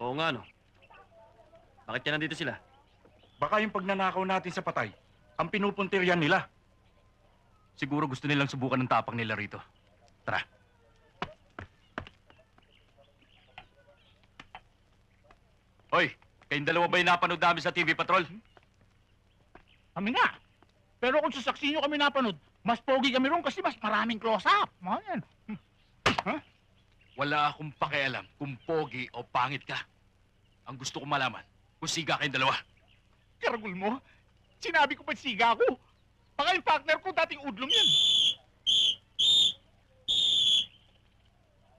Oo nga, no. Bakit kaya nandito sila? Baka yung pagnanakaw natin sa patay, ang pinupuntiryan nila. Siguro gusto nilang subukan ng tapang nila rito. Tara. Hoy, kayong dalawa ba yung napanood namin sa TV Patrol? Kami nga. Pero kung sa saksi nyo kami napanood, mas pogi kami ron kasi mas maraming close-up. Mga yan. Wala akong pakialam kung pogi o pangit ka. Ang gusto kong malaman, kung siga kayong dalawa. Karagul mo, sinabi ko pa siga ako. Baka yung partner ko dating udlong yan.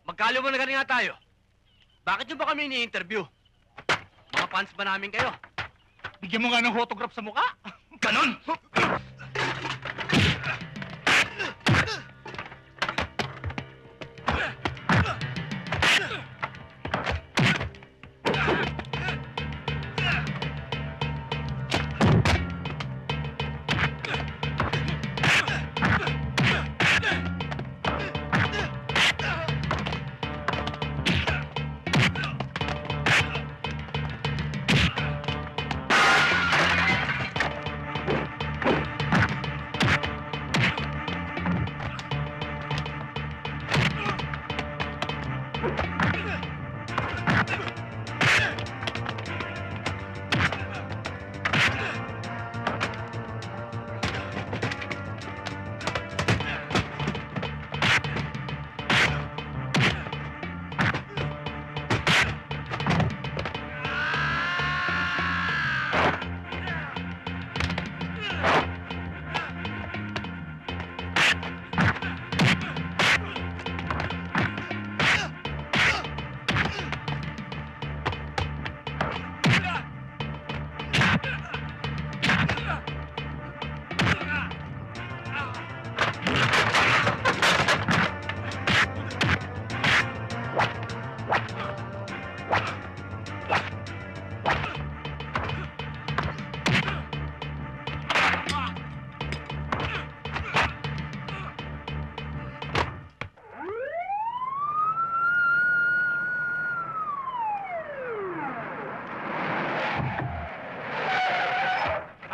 Magkalo mo na nga tayo. Bakit nyo ba kami ini-interview? Mga fans ba namin kayo? Bigyan mo nga ng photograph sa mukha. Ganon!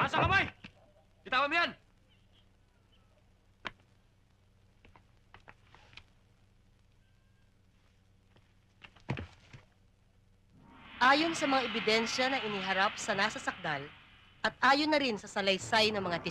Taas ang kamay! Bitawan mo yan! Ayon sa mga ebidensya na iniharap sa nasasakdal at ayon na rin sa salaysay ng mga